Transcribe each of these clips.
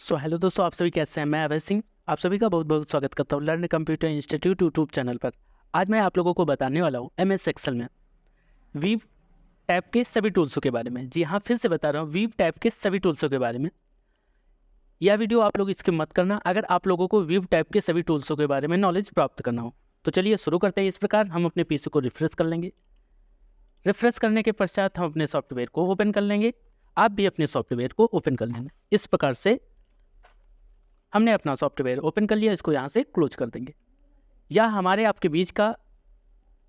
So hello दोस्तों, आप सभी कैसे हैं। मैं अभय सिंह आप सभी का बहुत बहुत स्वागत करता हूँ learn computer institute YouTube channel पर। आज मैं आप लोगों को बताने वाला हूँ MS एक्सेल में वीव टैब के सभी टूल्सों के बारे में। जी हाँ, फिर से बता रहा हूँ, वीव टैब के सभी टूल्सों के बारे में। यह वीडियो आप लोग स्किप मत करना अगर आप लोगों को वीव टैब के सभी टूल्सों के बारे में नॉलेज प्राप्त करना हो। तो चलिए शुरू करते हैं। इस प्रकार हम अपने PC को रिफ्रेश कर लेंगे। रिफ्रेश करने के पश्चात हम अपने सॉफ्टवेयर को ओपन कर लेंगे। आप भी अपने सॉफ्टवेयर को ओपन कर लेंगे। इस प्रकार से हमने अपना सॉफ्टवेयर ओपन कर लिया। इसको यहाँ से क्लोज कर देंगे। यह हमारे आपके बीच का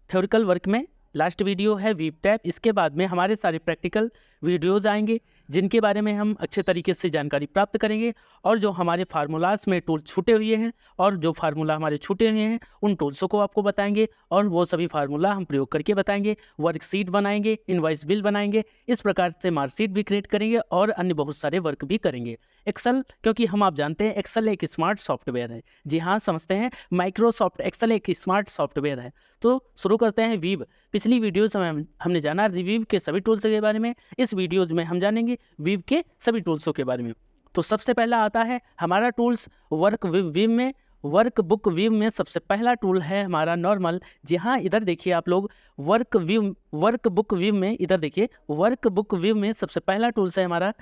थ्योरिकल वर्क में लास्ट वीडियो है वीव टैब। इसके बाद में हमारे सारे प्रैक्टिकल वीडियोज़ आएंगे जिनके बारे में हम अच्छे तरीके से जानकारी प्राप्त करेंगे, और जो हमारे फार्मूलाज में टूल छूटे हुए हैं और जो फार्मूला हमारे छूटे हुए हैं उन टूल्सों को आपको बताएंगे, और वो सभी फार्मूला हम प्रयोग करके बताएंगे। वर्कशीट बनाएंगे, इनवॉइस बिल बनाएंगे, इस प्रकार से मार्कशीट भी क्रिएट करेंगे और अन्य बहुत सारे वर्क भी करेंगे। एक्सेल, क्योंकि हम आप जानते हैं एक्सेल एक स्मार्ट सॉफ्टवेयर है। जी हाँ, समझते हैं, माइक्रोसॉफ्ट एक्सेल एक स्मार्ट सॉफ्टवेयर है। तो शुरू करते हैं वीव। पिछली वीडियोज़ में हमने जाना रिवीव के सभी टूल्स के बारे में। इस वीडियोज में हम जानेंगे वीव के सभी टूल्सों के बारे में। तो सबसे पहला आता है हमारा टूल्स वर्क वीव में। वर्क बुक वीव में सबसे पहला टूल है हमारा नॉर्मल। जी हाँ, इधर देखिए आप लोग, वर्क बुक वीव में इधर देखिए, वर्क बुक वीव में सबसे पहला टूल्स है हमारा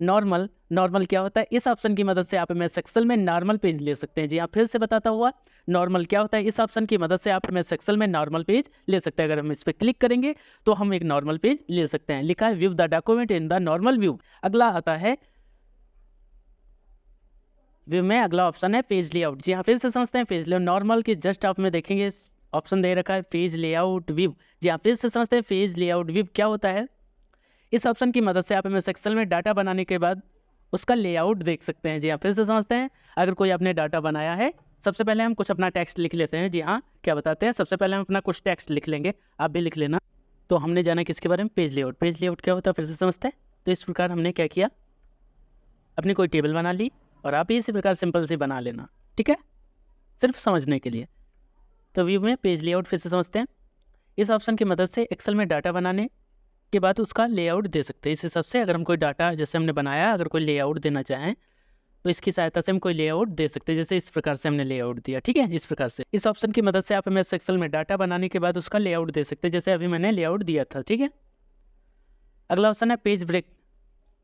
नॉर्मल। नॉर्मल क्या होता है? इस ऑप्शन की मदद से आप MS एक्सेल में नॉर्मल पेज ले सकते हैं। जी हाँ, फिर से बताता हुआ, नॉर्मल क्या होता है? इस ऑप्शन की मदद से आप MS एक्सेल में नॉर्मल पेज ले सकते हैं। अगर हम इस पर क्लिक करेंगे तो हम एक नॉर्मल पेज ले सकते हैं। लिखा है view the document in the normal view. अगला आता है व्यू में, अगला ऑप्शन है पेज लेआउट। जी हाँ, फिर से समझते हैं पेज लेआउट। नॉर्मल के जस्ट आप में देखेंगे ऑप्शन दे रखा है पेज लेआउट व्यू। जी हाँ, फिर से समझते हैं पेज लेआउट व्यू क्या होता है। इस ऑप्शन की मदद से आप MS एक्सेल में डाटा बनाने के बाद उसका लेआउट देख सकते हैं। जी हाँ, फिर से समझते हैं, अगर कोई आपने डाटा बनाया है, सबसे पहले हम कुछ अपना टेक्स्ट लिख लेते हैं। जी हाँ, क्या बताते हैं, सबसे पहले हम अपना कुछ टेक्स्ट लिख लेंगे, आप भी लिख लेना। तो हमने जाना किसके बारे में? Page layout. पेज लेआउट क्या होता है फिर से समझते हैं। तो इस प्रकार हमने क्या किया, अपनी कोई टेबल बना ली, और आप इसी प्रकार सिंपल से बना लेना, ठीक है, सिर्फ समझने के लिए। तो व्यू में पेज लेआउट फिर से समझते हैं। इस ऑप्शन की मदद से एक्सेल में डाटा बनाने के बाद उसका लेआउट दे सकते हैं। इस हिसाब से अगर हम कोई डाटा जैसे हमने बनाया, अगर कोई लेआउट देना चाहें तो इसकी सहायता से हम कोई लेआउट दे सकते हैं। जैसे इस प्रकार से हमने लेआउट दिया, ठीक है, इस प्रकार से। इस ऑप्शन की मदद से आप MS एक्सेल में डाटा बनाने के बाद उसका लेआउट दे सकते हैं, जैसे अभी मैंने लेआउट दिया था, ठीक है। अगला ऑप्शन है पेज ब्रेक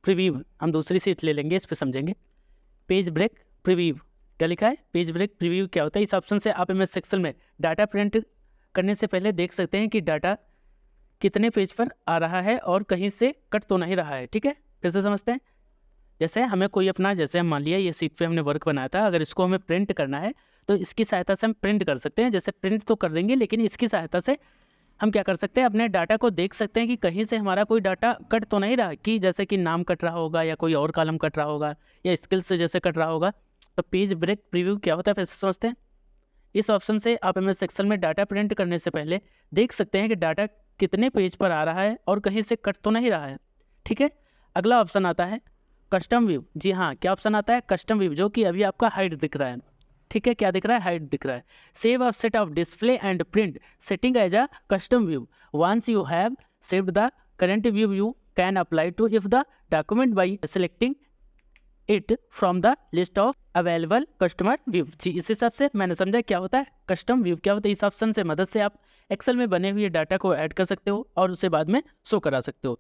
प्रीव्यू। हम दूसरी सीट ले लेंगे, इस पर समझेंगे। पेज ब्रेक प्रीव्यू क्या लिखा है? पेज ब्रेक प्रीव्यू क्या होता है? इस ऑप्शन से आप MS एक्सेल में डाटा प्रिंट करने से पहले देख सकते हैं कि डाटा कितने पेज पर आ रहा है और कहीं से कट तो नहीं रहा है, ठीक है। फिर से समझते हैं, जैसे हमें कोई अपना, जैसे हम मान लिया ये सीट पे हमने वर्क बनाया था, अगर इसको हमें प्रिंट करना है तो इसकी सहायता से हम प्रिंट कर सकते हैं। जैसे प्रिंट तो कर देंगे, लेकिन इसकी सहायता से हम क्या कर सकते हैं, अपने डाटा को देख सकते हैं कि कहीं से हमारा कोई डाटा कट तो नहीं रहा, कि जैसे कि नाम कट रहा होगा या कोई और कॉलम कट रहा होगा या स्किल्स से जैसे कट रहा होगा। तो पेज ब्रेक प्रीव्यू क्या होता है फिर से समझते हैं। इस ऑप्शन से आप MS एक्सेल में डाटा प्रिंट करने से पहले देख सकते हैं कि डाटा कितने पेज पर आ रहा है और कहीं से कट तो नहीं रहा है, ठीक है। अगला ऑप्शन आता है कस्टम व्यू। जी हाँ, क्या ऑप्शन आता है? कस्टम व्यू, जो कि अभी आपका हाइड दिख रहा है, ठीक है। क्या दिख रहा है? हाइड दिख रहा है। Save a set of display and print setting as a custom view. Once you have saved the current view, you can apply to if the document by selecting it from the list of available customer view. जी, इस हिसाब से मैंने समझा क्या होता है custom view क्या होता है। इस ऑप्शन से मदद से आप एक्सेल में बने हुए डाटा को ऐड कर सकते हो और उसे बाद में शो करा सकते हो।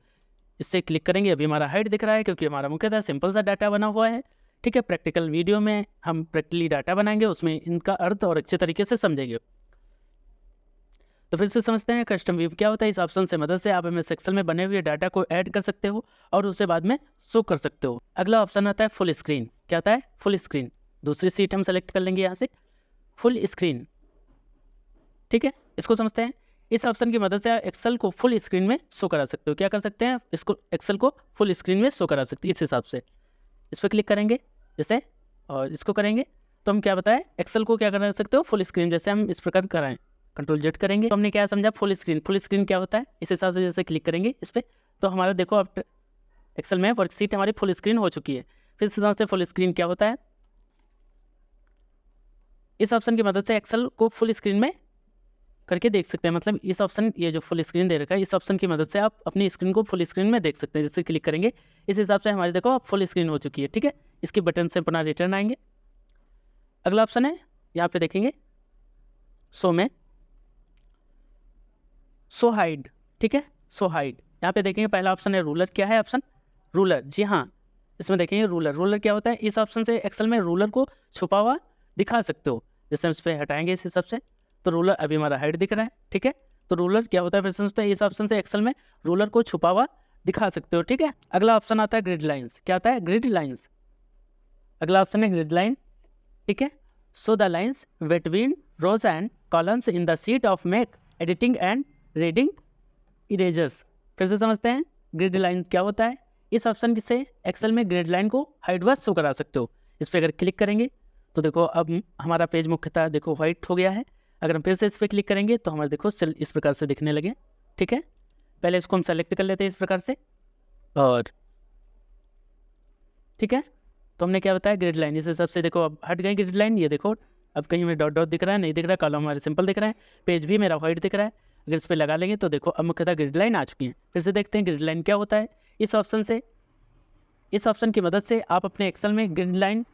इससे क्लिक करेंगे, अभी हमारा हाइड दिख रहा है क्योंकि हमारा मुख्यतः सिंपल सा डाटा बना हुआ है, ठीक है। प्रैक्टिकल वीडियो में हम प्रैक्टिकली डाटा बनाएंगे, उसमें इनका अर्थ और अच्छे तरीके से समझेंगे। तो फिर से समझते हैं कस्टम व्यू क्या होता है। इस ऑप्शन से मदद से आप MS एक्सेल में बने हुए डाटा को ऐड कर सकते हो और उसे बाद में शो कर सकते हो। अगला ऑप्शन आता है फुल स्क्रीन। क्या आता है? Full screen. दूसरी सीट हम सेलेक्ट कर लेंगे यहाँ से, फुल स्क्रीन, ठीक है। इसको समझते हैं। इस ऑप्शन की मदद से आप एक्सेल को फुल स्क्रीन में शो करा सकते हो। क्या कर सकते हैं? इसको एक्सेल को फुल स्क्रीन में शो करा सकते हैं। इस हिसाब से इस पर क्लिक करेंगे जैसे, और इसको करेंगे तो हम क्या बताएं, एक्सेल को क्या कर सकते हो? Full screen. जैसे हम इस प्रकार कराएं, Ctrl+Z करेंगे तो हमने क्या समझा? Full screen. फुल स्क्रीन क्या होता है? इस हिसाब से जैसे क्लिक करेंगे इस पर, तो हमारा देखो अब एक्सेल में वर्कशीट हमारी फुल स्क्रीन हो चुकी है। फिर से समझते हैं फुल स्क्रीन क्या होता है। इस ऑप्शन की मदद से एक्सेल को फुल स्क्रीन में करके देख सकते हैं। मतलब इस ऑप्शन, ये जो फुल स्क्रीन दे रखा है, इस ऑप्शन की मदद से आप अपनी स्क्रीन को फुल स्क्रीन में देख सकते हैं। जैसे क्लिक करेंगे इस हिसाब से हमारी देखो आप फुल स्क्रीन हो चुकी है, ठीक है। इसके बटन से पुनः रिटर्न आएंगे। अगला ऑप्शन है यहाँ पे देखेंगे शो में शो हाइड, ठीक है, शो हाइड। यहाँ पे देखेंगे पहला ऑप्शन है रूलर। क्या है ऑप्शन? रूलर। जी हाँ, इसमें देखेंगे रूलर। रूलर क्या होता है? इस ऑप्शन से एक्सेल में रूलर को छुपा हुआ दिखा सकते हो। जैसे हम इस पर हटाएंगे इस हिसाब से तो रूलर अभी हमारा हाइड दिख रहा है, ठीक है। तो रूलर क्या होता है फिर समझते हैं, इस ऑप्शन से एक्सेल में रूलर को छुपा हुआ दिखा सकते हो, ठीक है। अगला ऑप्शन आता है ग्रिड लाइन्स। क्या आता है? Grid lines. अगला ऑप्शन है ग्रिड लाइन, ठीक है। So the lines between rows and columns in the sheet of make editing and reading easier. फिर से समझते हैं ग्रिड लाइन क्या होता है। इस ऑप्शन से एक्सेल में ग्रिड लाइन को हाइड व शो करा सकते हो। इस पर अगर क्लिक करेंगे तो देखो अब हमारा पेज मुख्यतः देखो वाइट हो गया है। अगर हम फिर से इस पर क्लिक करेंगे तो हमारे देखो इस प्रकार से दिखने लगे, ठीक है। पहले इसको हम सेलेक्ट कर लेते हैं इस प्रकार से, और ठीक है। तो हमने क्या बताया ग्रिड लाइन, इस हिसाब से देखो अब हट गई ग्रिड लाइन। ये देखो अब कहीं में डॉट डॉट दिख रहा है, नहीं दिख रहा है, कॉलम हमारे सिंपल दिख रहा है, पेज भी मेरा वाइट दिख रहा है। अगर इस पर लगा लेंगे तो देखो अब मुख्यतः ग्रिड लाइन आ चुकी है। फिर से देखते हैं ग्रिड लाइन क्या होता है। इस ऑप्शन की मदद से आप अपने एक्सेल में ग्रिड लाइन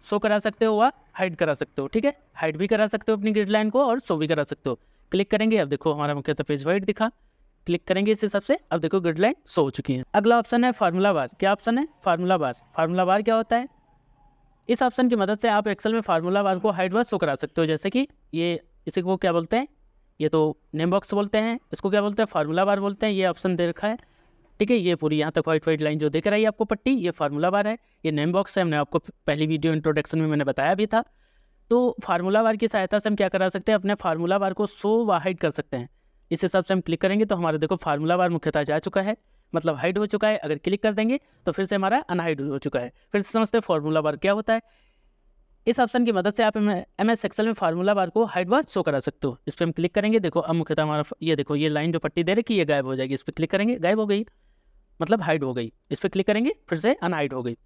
शो करा सकते हो व हाइड करा सकते हो, ठीक है। हाइड भी करा सकते हो अपनी ग्रिड लाइन को और शो भी करा सकते हो। क्लिक करेंगे अब देखो हमारा मुख्यतः पेज वाइट दिखा। क्लिक करेंगे इस हिसाब से अब देखो ग्रिड लाइन शो हो चुकी है। अगला ऑप्शन है फार्मूला बार। क्या ऑप्शन है? फार्मूला बार। फार्मूला बार क्या होता है? इस ऑप्शन की मदद से आप एक्सेल में फार्मूला बार को हाइड व शो करा सकते हो। जैसे कि ये इसी को क्या बोलते हैं, ये तो नेम बॉक्स बोलते हैं, इसको क्या बोलते हैं? फार्मूला बार बोलते हैं। ये ऑप्शन दे रखा है, ठीक है। ये पूरी यहाँ तक वाइट लाइन जो दिख रही है आपको पट्टी, ये फार्मूला बार है। ये नेम बॉक्स है, हमने आपको पहली वीडियो इंट्रोडक्शन में मैंने बताया भी था। तो फार्मूला बार की सहायता से हम क्या करा सकते हैं, अपने फार्मूला बार को शो व हाइड कर सकते हैं। इस हिसाब से हम क्लिक करेंगे तो हमारे देखो फार्मूला बार मुख्यतः जा चुका है, मतलब हाइड हो चुका है। अगर क्लिक कर देंगे तो फिर से हमारा अनहाइड हो चुका है। फिर से समझते हैं फार्मूला बार क्या होता है। इस ऑप्शन की मदद से आप MS एक्सेल में फार्मूला बार को हाइड व शो करा सकते हो। इस पर हम क्लिक करेंगे, देखो अब मुख्यतः हमारा ये देखो ये लाइन जो पट्टी दे रखी है ये गायब हो जाएगी। इस पर क्लिक करेंगे गायब हो गई, मतलब हाइड हो गई। इस पर क्लिक करेंगे फिर से अनहाइड हो गई।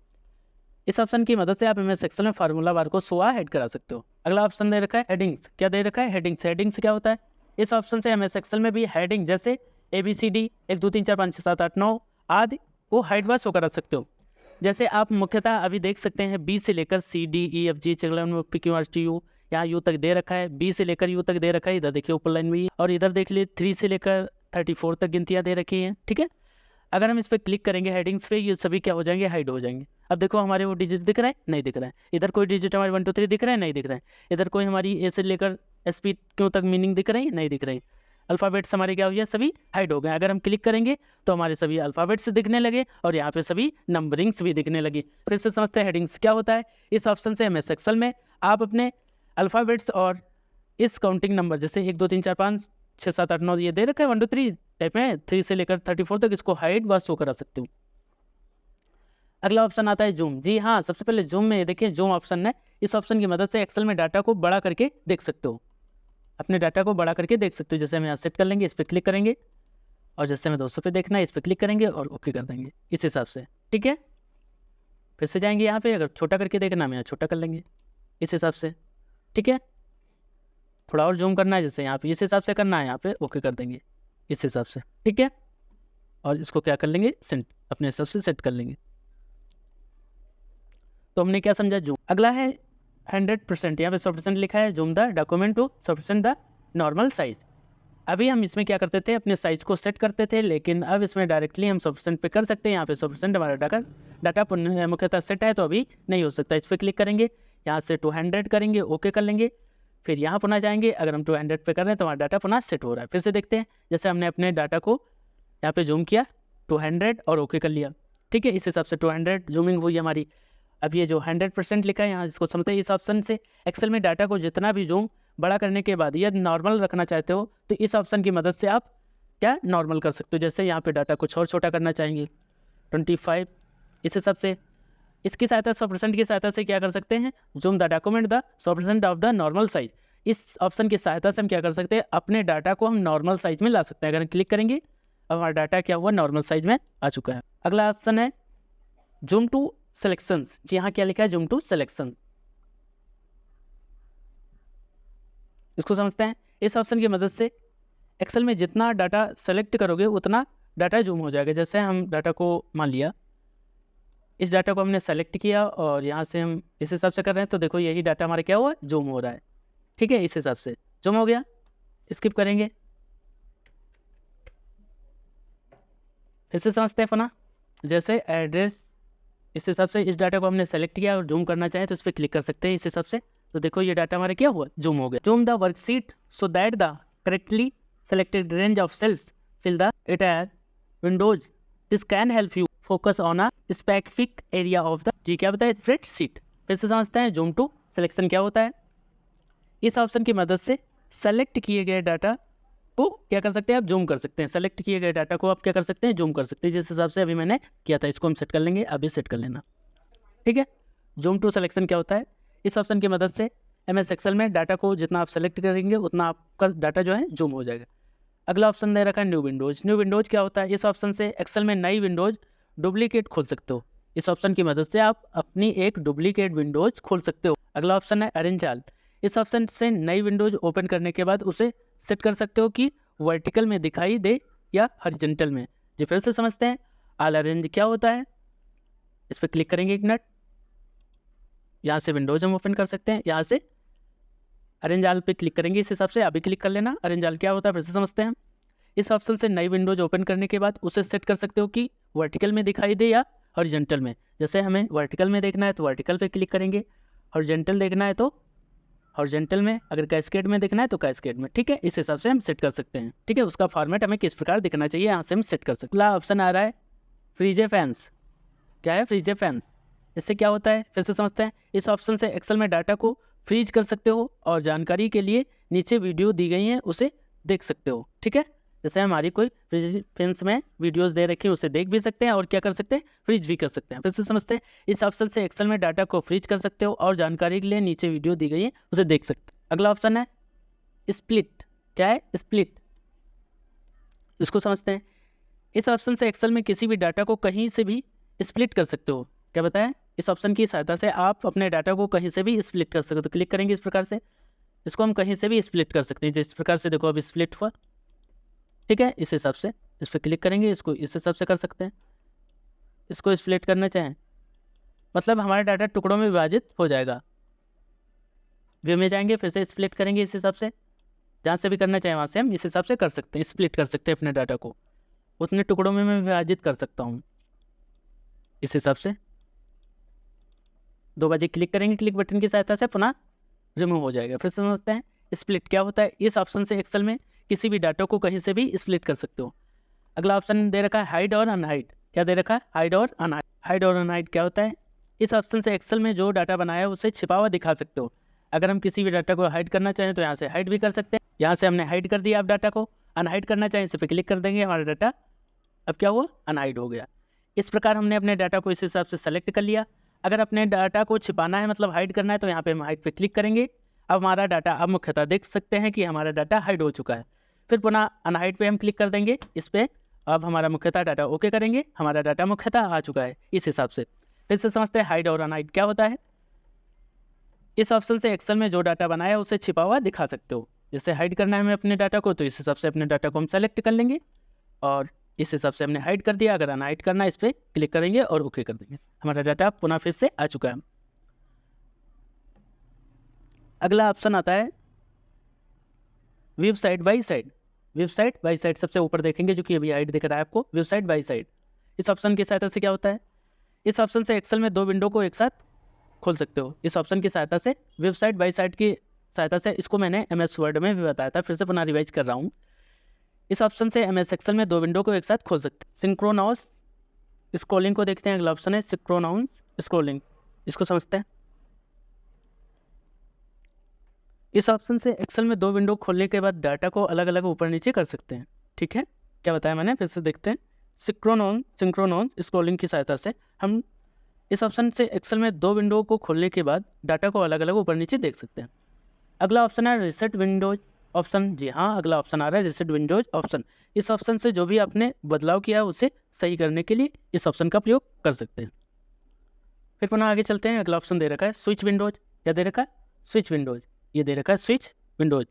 इस ऑप्शन की मदद से आप MS एक्सेल में फार्मूला बार को शो हाइड करा सकते हो। अगला ऑप्शन दे रखा है हेडिंग्स। क्या दे रखा है? हेडिंग्स। हेडिंग्स क्या होता है? इस ऑप्शन से MS एक्सेल में भी हेडिंग जैसे ABCD 1 2 3 4 5 6 7 8 9 आदि को हाइड व शो करा सकते हो। जैसे आप मुख्यतः अभी देख सकते हैं B से लेकर CDEFG PQRSTU यहाँ U तक दे रखा है, B से लेकर U तक दे रखा है। इधर देखिए ऊपर लाइन में, और इधर देख लिए 3 से लेकर 34 तक गिनतियाँ दे रखी हैं, ठीक है। अगर हम इस पर क्लिक करेंगे हेडिंग्स पे, ये सभी क्या हो जाएंगे? हाइड हो जाएंगे। अब देखो हमारे वो डिजिट दिख रहा है, नहीं दिख रहा है। इधर कोई डिजिट हमारे 1 2 3 दिख रहा है, नहीं दिख रहा है। इधर कोई हमारी A से लेकर SP क्यों तक मीनिंग दिख रही है, नहीं दिख रही। अल्फ़ाबेट्स हमारे क्या हो गया? सभी हाइड हो गए। अगर हम क्लिक करेंगे तो हमारे सभी अल्फ़ाबेट्स दिखने लगे और यहाँ पे सभी नंबरिंग्स भी दिखने लगी। फिर से समझते हैं हेडिंग्स क्या होता है। इस ऑप्शन से MS एक्सेल में आप अपने अल्फ़ाबेट्स और इस काउंटिंग नंबर जैसे 1 2 3 4 5 6 7 8 9 ये दे रखा है 1 2 3 टाइप में, 3 से लेकर 34 तक, इसको हाइड व शो करा सकते हो। अगला ऑप्शन आता है जूम। जी हाँ, सबसे पहले जूम में देखिए जूम ऑप्शन है। इस ऑप्शन की मदद से एक्सेल में डाटा को बड़ा करके देख सकते हो, अपने डाटा को बड़ा करके देख सकते हो। जैसे हम यहाँ सेट कर लेंगे, इस पर क्लिक करेंगे, और जैसे हमें 200 पे देखना है इस पर क्लिक करेंगे और ओके कर देंगे इस हिसाब से, ठीक है। फिर से जाएंगे यहाँ पे, अगर छोटा करके देखना है यहाँ छोटा कर लेंगे इस हिसाब से, ठीक है। थोड़ा और जूम करना है जैसे यहाँ पे इस हिसाब से करना है, यहाँ पे ओके कर देंगे इस हिसाब से, ठीक है। और इसको क्या कर लेंगे? सेट, अपने हिसाब से सेट कर लेंगे। तो हमने क्या समझा? जूम। अगला है 100%। यहाँ पे 100% लिखा है, zoom the document to 100% the normal size. अभी हम इसमें क्या करते थे, अपने साइज को सेट करते थे, लेकिन अब इसमें डायरेक्टली हम 100% पे कर सकते हैं। यहाँ पे 100% हमारा डाटा मुख्यतः सेट है तो अभी नहीं हो सकता। इस पर क्लिक करेंगे, यहाँ से 200 करेंगे, ओके कर लेंगे। फिर यहाँ पुनः जाएंगे, अगर हम 200 पे कर रहे हैं तो हमारा डाटा पुनः सेट हो रहा है। फिर से देखते हैं, जैसे हमने अपने डाटा को यहाँ पे जूम किया 200 और ओके कर लिया, ठीक है। इस हिसाब से 200 जूमिंग हुई हमारी। अब ये जो 100% लिखा है यहाँ इसको समझते हैं। इस ऑप्शन से एक्सेल में डाटा को जितना भी जूम बड़ा करने के बाद यदि नॉर्मल रखना चाहते हो तो इस ऑप्शन की मदद से आप क्या नॉर्मल कर सकते हो। जैसे यहाँ पे डाटा कुछ और छोटा करना चाहेंगे 25, इस हिसाब से इसकी सहायता 100% की सहायता से क्या कर सकते हैं, zoom the document the 100% of the normal size. इस ऑप्शन की सहायता से हम क्या कर सकते हैं, अपने डाटा को हम नॉर्मल साइज में ला सकते हैं। अगर हम क्लिक करेंगे अब हमारा डाटा क्या हुआ, नॉर्मल साइज में आ चुका है। अगला ऑप्शन है जूम टू सिलेक्शंस। जी हाँ, क्या लिखा है? Zoom to selection. इसको समझते हैं। इस ऑप्शन की मदद से एक्सेल में जितना डाटा सेलेक्ट करोगे उतना डाटा जूम हो जाएगा। जैसे हम डाटा को मान लिया, इस डाटा को हमने सेलेक्ट किया और यहाँ से हम इस हिसाब से कर रहे हैं, तो देखो यही डाटा हमारा क्या हुआ, जूम हो रहा है। ठीक है, इस हिसाब से जूम हो गया। स्किप करेंगे, फिर से समझते हैं पुनः। जैसे एड्रेस, इस हिसाब से इस डाटा को हमने सेलेक्ट किया और जूम करना चाहें तो इस पर क्लिक कर सकते हैं इस हिसाब से। तो देखो ये डाटा हमारा क्या हुआ, जूम हो गया। Zoom the worksheet so that the correctly selected range of cells fill the entire windows. This can help you focus on a specific area of the जी क्या बताया, स्प्रेडशीट। फिर से समझते हैं जूम टू सिलेक्शन क्या होता है। इस ऑप्शन की मदद से सेलेक्ट किए गए डाटा को क्या कर सकते हैं, आप जूम कर सकते हैं। सेलेक्ट किए गए डाटा को आप क्या कर सकते हैं, जूम कर सकते हैं। जिस हिसाब से अभी मैंने किया था, इसको हम सेट कर लेंगे, अभी सेट कर लेना। ठीक है, जूम टू सिलेक्शन क्या होता है, इस ऑप्शन की मदद से MS एक्सेल में डाटा को जितना आप सेलेक्ट करेंगे उतना आपका डाटा जो है जूम हो जाएगा। अगला ऑप्शन दे रखा है न्यू विंडोज। न्यू विंडोज क्या होता है, इस ऑप्शन से एक्सेल में नई विंडोज डुप्लीकेट खोल सकते हो। इस ऑप्शन की मदद से आप अपनी एक डुप्लीकेट विंडोज खोल सकते हो। अगला ऑप्शन है अरेंज ऑल। इस ऑप्शन से नई विंडोज ओपन करने के बाद उसे सेट कर सकते हो कि वर्टिकल में दिखाई दे या हॉरिजॉन्टल में। जी फिर से समझते हैं, ऑल अरेंज क्या होता है। इस पर क्लिक करेंगे एक मिनट, यहाँ से विंडोज हम ओपन कर सकते हैं। यहाँ से अरेंज ऑल पे क्लिक करेंगे, इस हिसाब से अभी क्लिक कर लेना। अरेंज ऑल क्या होता है फिर से समझते हैं। इस ऑप्शन से नई विंडोज ओपन करने के बाद उसे सेट कर सकते हो कि वर्टिकल में दिखाई दे या हॉरिजॉन्टल में। जैसे हमें वर्टिकल में देखना है तो वर्टिकल पे क्लिक करेंगे, हॉरिजॉन्टल देखना है तो हॉरिजॉन्टल में, अगर कैस्केड में देखना है तो कैस्केड में। ठीक है, इस हिसाब से हम सेट कर सकते हैं। ठीक है, उसका फॉर्मेट हमें किस प्रकार दिखना चाहिए, यहाँ से हम सेट कर सकते हैं। अगला ऑप्शन आ रहा है फ्रीजे फैंस। क्या है फ्रीजे फैंस, इससे क्या होता है फिर से समझते हैं। इस ऑप्शन से एक्सेल में डाटा को फ्रीज कर सकते हो और जानकारी के लिए नीचे वीडियो दी गई है उसे देख सकते हो। ठीक है, जैसे हमारी कोई फ्रीज फैंस में वीडियोस दे रखी है उसे देख भी सकते हैं और क्या कर सकते हैं, फ्रीज भी कर सकते हैं। फिर से समझते हैं, इस ऑप्शन से एक्सेल में डाटा को फ्रीज कर सकते हो और जानकारी के लिए नीचे वीडियो दी गई है उसे देख सकते हैं। अगला ऑप्शन है स्प्लिट। क्या है स्प्लिट, इसको समझते हैं। इस ऑप्शन से एक्सेल में किसी भी डाटा को कहीं से भी स्प्लिट कर सकते हो। क्या बताएं, इस ऑप्शन की सहायता से आप अपने डाटा को कहीं से भी स्प्लिट कर सकते हो। तो क्लिक करेंगे इस प्रकार से, इसको हम कहीं से भी स्प्लिट कर सकते हैं। जिस प्रकार से देखो अब स्प्लिट हुआ। ठीक है, इस हिसाब से इस पर क्लिक करेंगे, इसको इस हिसाब से कर सकते हैं। इसको स्प्लिट करना चाहें मतलब हमारा डाटा टुकड़ों में विभाजित हो जाएगा। व्यू में जाएंगे, फिर से स्प्लिट करेंगे इस हिसाब से, जहाँ से भी करना चाहें वहाँ से हम इस हिसाब से कर सकते हैं, स्प्लिट कर सकते हैं अपने डाटा को। उतने टुकड़ों में मैं विभाजित कर सकता हूँ इस हिसाब से। 2 बार क्लिक करेंगे, क्लिक बटन की सहायता से पुनः रिमूव हो जाएगा। फिर समझते हैं स्प्लिट क्या होता है। इस ऑप्शन से एक्सेल में किसी भी डाटा को कहीं से भी स्प्लिट कर सकते हो। अगला ऑप्शन दे रखा है हाइड और अनहाइड। क्या दे रखा है, हाइड और अनहाइड। हाइड और अनहाइड क्या होता है, इस ऑप्शन से एक्सेल में जो डाटा बनाया है उसे छिपा हुआ दिखा सकते हो। अगर हम किसी भी डाटा को हाइड करना चाहें तो यहाँ से हाइड भी कर सकते हैं। यहाँ से हमने हाइड कर दिया आप डाटा को। अनहाइड करना चाहें इस पर क्लिक कर देंगे, हमारा डाटा अब क्या हुआ, अनहाइड हो गया। इस प्रकार हमने अपने डाटा को इस हिसाब से सेलेक्ट कर लिया। अगर अपने डाटा को छिपाना है मतलब हाइड करना है तो यहाँ पे हम हाइड पे क्लिक करेंगे। अब हमारा डाटा, अब मुख्यतः देख सकते हैं कि हमारा डाटा हाइड हो चुका है। फिर पुनः अनहाइड पे हम क्लिक कर देंगे इस पर। अब हमारा मुख्यतः डाटा ओके करेंगे, हमारा डाटा मुख्यतः आ चुका है इस हिसाब से। फिर से समझते हैं हाइड और अनहाइड क्या होता है। इस ऑप्शन से एक्सेल में जो डाटा बनाया है उसे छिपा हुआ दिखा सकते हो। जैसे हाइड करना है हमें अपने डाटा को तो इस हिसाब से अपने डाटा को हम सेलेक्ट कर लेंगे और इस हिसाब से हमने हाइड कर दिया। अगर अनहाइड करना है इस पर क्लिक करेंगे और ओके कर देंगे, हमारा डाटा पुनः फिर से आ चुका है। अगला ऑप्शन आता है view side by side. View side by side सबसे ऊपर देखेंगे जो कि अभी हाइड दिख रहा है आपको, व्यू साइड बाई साइड। इस ऑप्शन की सहायता से क्या होता है, इस ऑप्शन से एक्सेल में 2 विंडो को एक साथ खोल सकते हो। इस ऑप्शन की सहायता से व्यू साइड बाई साइड की सहायता से, इसको मैंने MS वर्ड में भी बताया था, फिर से पुनः रिवाइज कर रहा हूँ। इस ऑप्शन से MS एक्सेल में 2 विंडो को एक साथ खोल सकते हैं। सिंक्रोनाउस स्क्रॉलिंग को देखते हैं, अगला ऑप्शन है सिंक्रोनाउस स्क्रॉलिंग, इसको समझते हैं। इस ऑप्शन से एक्सेल में 2 विंडो खोलने के बाद डाटा को अलग अलग ऊपर नीचे कर सकते हैं। ठीक है, क्या बताया मैंने, फिर से देखते हैं। सिंक्रोनाउस स्क्रॉलिंग की सहायता से हम इस ऑप्शन से एक्सेल में 2 विंडो को खोलने के बाद डाटा को अलग अलग ऊपर नीचे देख सकते हैं। अगला ऑप्शन है रिसेट विंडोज ऑप्शन। जी हाँ, अगला ऑप्शन आ रहा है रिसेट विंडोज ऑप्शन। इस ऑप्शन से जो भी आपने बदलाव किया है उसे सही करने के लिए इस ऑप्शन का प्रयोग कर सकते हैं। फिर पुनः आगे चलते हैं। अगला ऑप्शन दे रखा है स्विच विंडोज। क्या दे रखा है, स्विच विंडोज। ये दे रखा है स्विच विंडोज।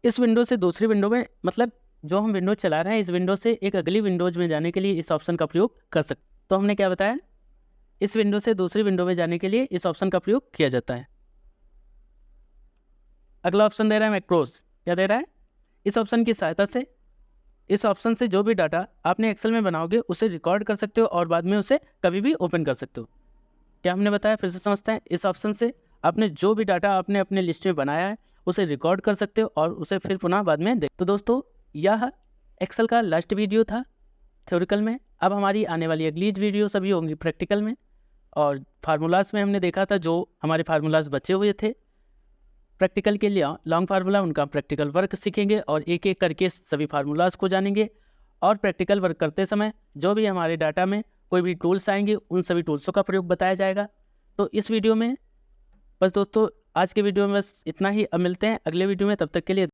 इस विंडो से दूसरी विंडो में, मतलब जो हम विंडो चला रहे हैं इस विंडो से एक अगली विंडोज में जाने के लिए इस ऑप्शन का प्रयोग कर सकते। तो हमने क्या बताया, इस विंडो से दूसरी विंडो में जाने के लिए इस ऑप्शन का प्रयोग किया जाता है। अगला ऑप्शन दे रहा है मैक्रोस। क्या दे रहा है, इस ऑप्शन की सहायता से, इस ऑप्शन से जो भी डाटा आपने एक्सेल में बनाओगे उसे रिकॉर्ड कर सकते हो और बाद में उसे कभी भी ओपन कर सकते हो। क्या हमने बताया, फिर से समझते हैं। इस ऑप्शन से आपने जो भी डाटा आपने अपने लिस्ट में बनाया है उसे रिकॉर्ड कर सकते हो और उसे फिर पुनः बाद में देख। तो दोस्तों यह एक्सेल का लास्ट वीडियो था थ्योरिकल में। अब हमारी आने वाली अगली वीडियो सभी होंगी प्रैक्टिकल में। और फार्मूलाज में हमने देखा था जो हमारे फार्मूलाज बचे हुए थे प्रैक्टिकल के लिए लॉन्ग फार्मूला, उनका प्रैक्टिकल वर्क सीखेंगे और एक एक करके सभी फार्मूलाज को जानेंगे। और प्रैक्टिकल वर्क करते समय जो भी हमारे डाटा में कोई भी टूल्स आएंगे उन सभी टूल्सों का प्रयोग बताया जाएगा। तो इस वीडियो में बस दोस्तों, आज के वीडियो में बस इतना ही। अब मिलते हैं अगले वीडियो में, तब तक के लिए